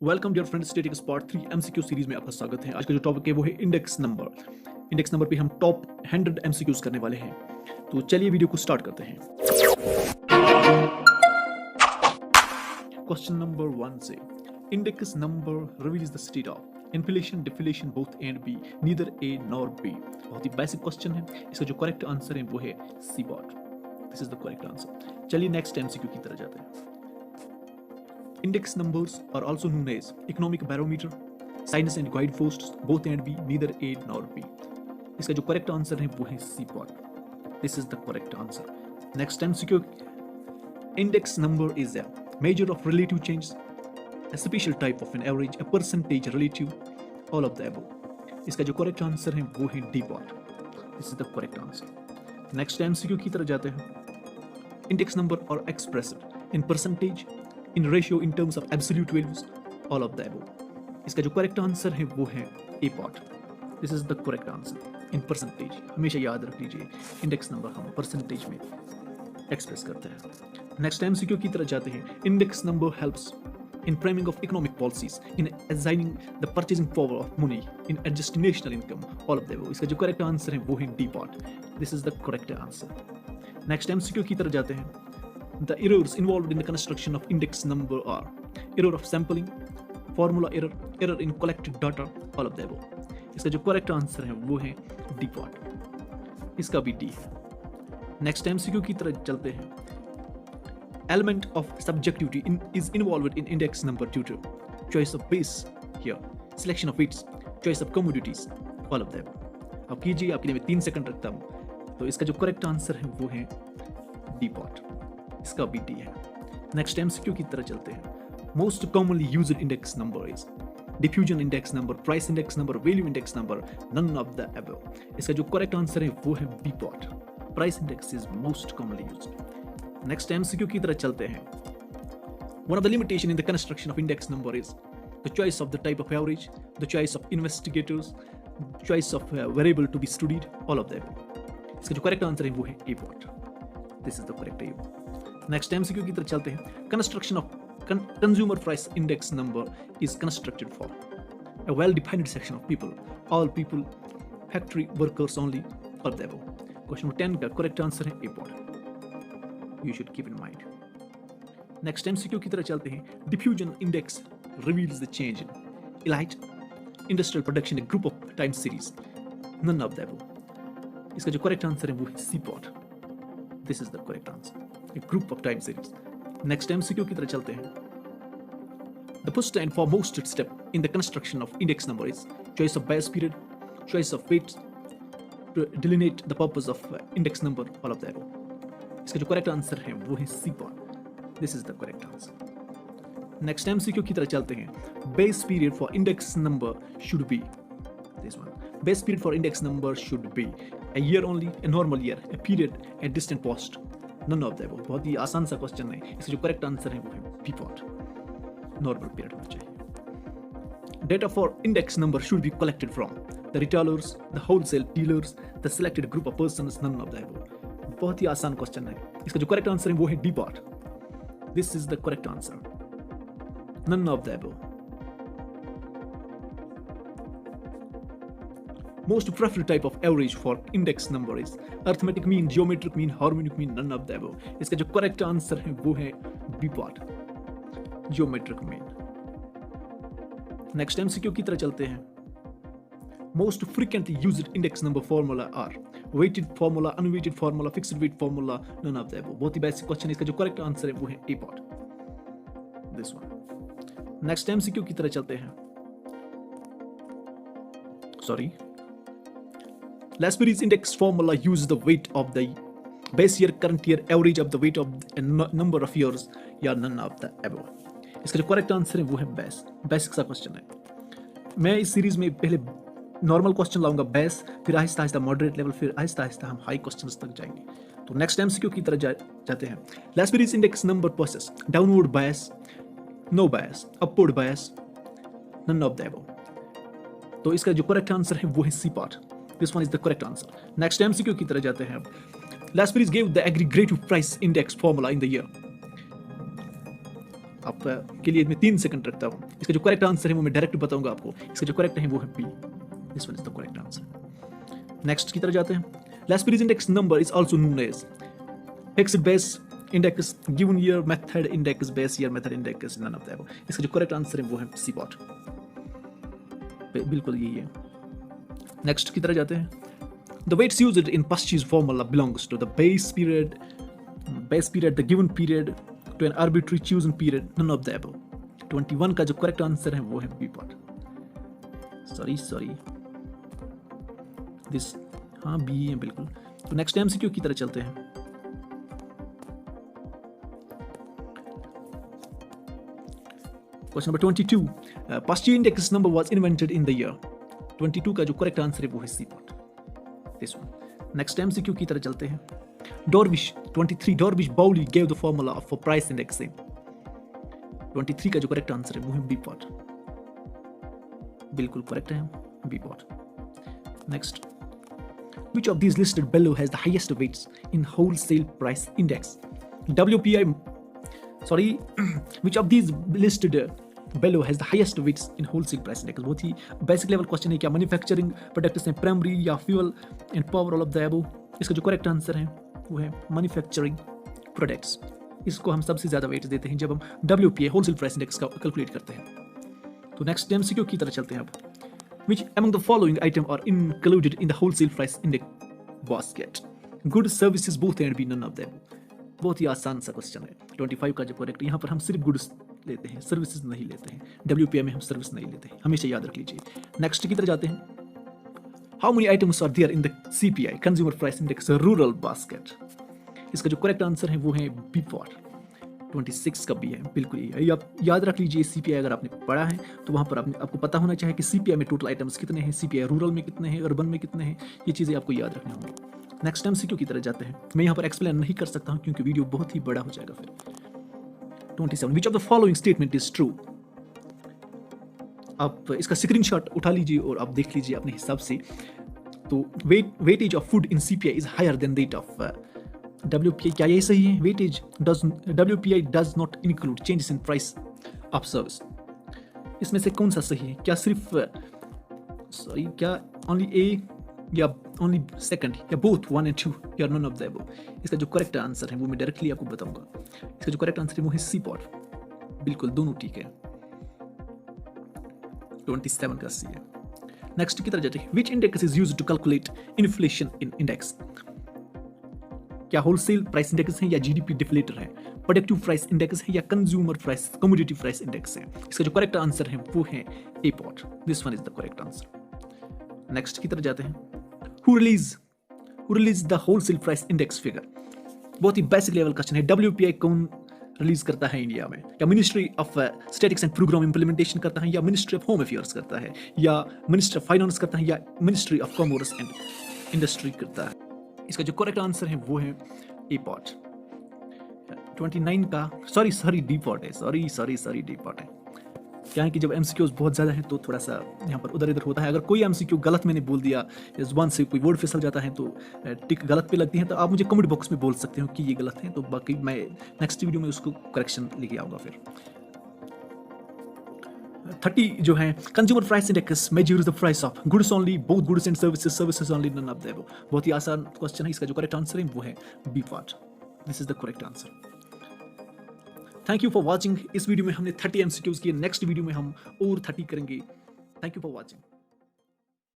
Welcome dear friends, statistics part 3 MCQ series में आपका स्वागत है। आज का जो टॉपिक है वो है इंडेक्स नंबर। इंडेक्स नंबर पे हम टॉप 100 एमसीक्यूज करने वाले हैं। तो चलिए वीडियो को स्टार्ट करते हैं। क्वेश्चन नंबर 1 से, index number reveals the state of inflation, deflation both and b, neither a nor b. बहुत ही बेसिक क्वेश्चन है। इसका जो करेक्ट आंसर है वो है C part. This is the correct answer. चलिए नेक्स्ट एमसीक्यू की तरफ जाते हैं। Index numbers are also known as economic barometer, sinus and guideposts, both and be, neither A nor B. इसका जो करेक्ट आंसर है वो है C part. This is the correct answer. Next MCQ, index number is a measure of relative change, a special type of an average, a percentage, relative, all of the above. इसका जो correct answer है वो है D part. This is the correct answer. Next MCQ की तरफ जाते हैं। Index number और expressed in percentage, in ratio, in terms of absolute values, all of the above. इसका जो करेक्ट आंसर है वो है A pot. This is the correct answer. In percentage, हमेशा याद रख लीजिए इंडेक्स नंबर हम परसेंटेज में एक्सप्रेस करते हैं। नेक्स्ट MCQ की तरफ जाते हैं। Index number helps in framing of economic policies, in assigning the purchasing power of money, in adjusting national income, all of the above. इसका जो करेक्ट आंसर है वो है D part. This is the correct answer. Next MCQ की तरफ जाते हैं। The errors involved in the construction of index number are error of sampling, formula error, error in collected data, all of the above. इसका जो correct answer है वो है D pot. इसका भी डी है। नेक्स्ट MCQ की तरफ चलते हैं। Element of subjectivity is involved in index number due to choice of base here, selection of weights, choice of commodities, all of them. अब कीजिए, आपके लिए मैं 3 सेकंड रखता हूँ। तो इसका जो करेक्ट आंसर है वो है डी पॉट। इसका भी डी है। नेक्स्ट MCQ की तरह चलते हैं। Most commonly used index number is diffusion index number, price index number, value index number, none of the above. इसका जो करेक्ट आंसर है वो है B part. Price index is most commonly used. Next MCQ की तरह चलते हैं। One of the limitation in the construction of index number is the choice of the type of average, the choice of investigators, choice of variable to be studied, all of the above. इसका जो correct answer है वो है A pot. This is the correct A. Next MCQ की तरफ चलते हैं। Construction of consumer price index number is constructed for a well-defined section of people, all people, factory workers only, or the above. Question number 10 का correct answer है A part. You should keep in mind. Next MCQ की तरफ चलते हैं। Diffusion index reveals the change in elite industrial production, a group of time series, none of the above. इसका जो correct answer है वो है C part. This is the correct answer. A group of time series. Next MCQ की तरफ चलते हैं। The first and foremost step in the construction of index number is choice of bias period, choice of weights to delineate the purpose of index number, all of the above. इसका जो correct answer है वो है C part. This is the correct answer. Next MCQ की तरफ चलते हैं। Base period for index number should be this one. Base period for index number should be a year only, a normal year, a period, a distant past, none of the above। बहुत ही आसान सा question है। इसका जो correct answer है वो है बी पॉट। नॉर्मल पीरियड होना चाहिए। Data for index number should be collected from the retailers, the wholesale dealers, the selected group of persons, none of the above. बहुत ही आसान क्वेश्चन है। इसका जो करेक्ट आंसर है वो है D part. This is the correct answer. None of the above. Most preferred type of average for index number is arithmetic mean, geometric mean, harmonic mean, none of the above। इसका जो correct answer है वो है B part, geometric mean। Next MCQ की तरह चलते हैं। Most frequently used index number formula are weighted formula, unweighted formula, fixed weight formula, none of the above। बहुत ही बेसिक क्वेश्चन है। इसका जो करेक्ट आंसर है वो है A pot. This one. Next MCQ की तरह चलते हैं। Sorry, Lasperi's index formula uses the weight of the base year, current year, average of the weight of a number of years, या none of the above। इसका जो correct answer है वो है बेस। बेसिक सा क्वेश्चन है। मैं इस सीरीज में पहले नॉर्मल क्वेश्चन लाऊंगा बेस, फिर आहिस्ता आहिस्ता मॉडरेट लेवल, फिर आहिस्ता आहिस्ता हम हाई क्वेश्चंस तक जाएंगे। तो नेक्स्ट MCQ की तरह जाते हैं। Lasperi's index number possess downward bias, no bias, upward bias, none of the above। तो इसका जो करेक्ट आंसर है वो है C pot. This one is the correct answer. Next MCQ की तरह जाते हैं। Lasperi gave the aggregative price index formula in the year आप के लिए मैं 3 सेकंड रखता हूँ। इसका जो करेक्ट आंसर है वो मैं डायरेक्ट बताऊंगा आपको। इसका जो करेक्ट है वो है B, this one is the correct answer. Next की तरफ जाते हैं। Lastberry's index number is also known as fixed base index, given year method index, base year method index, none of that। इसका जो करेक्ट आंसर है वो है C bot, बिल्कुल यही है। नेक्स्ट की तरफ जाते हैं। The weights used in Pasch's formula belongs to the base period, the given period, to an arbitrary chosen period, none of the above। 21 का जो करेक्ट आंसर है वो है बी पार्ट। सॉरी दिस, हाँ बी है बिल्कुल। तो नेक्स्ट एमसीक्यू की तरह चलते हैं। Question number 22, Pasch's index number was invented in the year। 22 का जो करेक्ट आंसर है वो है C part, this one. Next MCQ की तरह चलते हैं। Dorvish 23, Dorvish Bowley gave the formula for price indexing। 23 का जो करेक्ट आंसर है वो है बी पार्ट, बिल्कुल करेक्ट है B part. Next, which of these listed below has the highest weights in wholesale price index? WPI, which of these listed below has the highest weights in wholesale price index? बहुत ही basic level question है। क्या manufacturing products हैं, primary या fuel and power, all of the above? इसका जो correct answer है वो है मैन्युफैक्चरिंग प्रोडक्ट्स। इसको हम सबसे ज्यादा वेट देते हैं जब हम WPI होलसेल प्राइस इंडेक्स का कैलकुलेट करते हैं। तो नेक्स्ट MCQ की तरह चलते हैं अब। Which among the following items are included in the wholesale price index basket? Goods, services, both and be none of them। बहुत ही आसान सा क्वेश्चन है। 25 का जो करेक्ट, यहाँ पर हम सिर्फ गुड्स लेते हैं, सर्विसेज नहीं लेते हैं। WPI में हम सर्विस नहीं लेते हैं, हमेशा याद रख लीजिए। नेक्स्ट की तरफ जाते हैं। How many items are there in the CPI Consumer Price Index Rural Basket? इसका जो करेक्ट आंसर है वो है बी पार्ट, 26 का बी है, बिल्कुल यही। आप याद रख लीजिए CPI अगर आपने पढ़ा है तो वहाँ पर आपको पता होना चाहिए कि CPI में टोटल आइटम्स कितने हैं, CPI रूरल में कितने हैं, अर्बन में कितने हैं, ये चीज़ें आपको याद रखनी होंगी। नेक्स्ट MCQ की तरह जाते हैं। मैं यहाँ पर एक्सप्लेन नहीं कर सकता हूँ क्योंकि वीडियो बहुत ही बड़ा हो जाएगा फिर। 27, which of the following statement is true? आप इसका स्क्रीनशॉट उठा लीजिए और आप देख लीजिए अपने हिसाब से। तो weightage of food in CPI is higher than that of WPI, क्या ये सही है? WPI does not include changes in price of service. इसमें से कौन सा सही है? क्या सिर्फ क्या ओनली ए या ओनली सेकंड या बोथ 1 and 2 या नन ऑफ द अबव? इसका जो करेक्ट आंसर है वो मैं डायरेक्टली आपको बताऊंगा। इसका जो करेक्ट आंसर है वो है सी पार्ट, बिल्कुल दोनों ठीक है। 27 का सी है। नेक्स्ट की तरफ जाते हैं। Which index is used to calculate inflation in index? क्या होलसेल प्राइस इंडेक्स है या GDP डिफ्लेटर है, प्रोडक्टिव प्राइस इंडेक्स है या consumer price commodity price index है? इसका जो करेक्ट आंसर है वो है A part, this one is the correct answer. Next की तरफ जाते हैं। Who release the wholesale price index figure? बहुत ही बेसिक लेवल क्वेश्चन है। WPI कौन रिलीज करता है इंडिया में? क्या ministry of statistics and programme implementation करता है, या मिनिस्ट्री ऑफ होम अफेयर्स करता है, या मिनिस्ट्री ऑफ फाइनेंस करता है, या ministry of commerce and industry करता है? इसका जो करेक्ट आंसर है वो है ए पार्ट, 29 का सॉरी डी पार्ट है, सॉरी डी पार्ट है। क्या है कि जब MCQs बहुत ज़्यादा है तो थोड़ा सा यहाँ पर उधर इधर होता है। अगर कोई MCQ गलत मैंने बोल दिया या जुबान से कोई वर्ड फिसल जाता है तो टिक गलत पे लगती है, तो आप मुझे कमेंट बॉक्स में बोल सकते हो कि ये गलत है, तो बाकी मैं नेक्स्ट वीडियो में उसको करेक्शन लेके आऊँगा। फिर 30 जो है, consumer price index measures the price of goods only, both goods and services only, none of the above. बहुत ही आसान क्वेश्चन है। इसका जो करेक्ट आंसर है वो है B part, this is the correct answer. Thank you for watching. इस वीडियो में हमने 30 MCQs किए, नेक्स्ट वीडियो में हम और 30 करेंगे। Thank you for watching.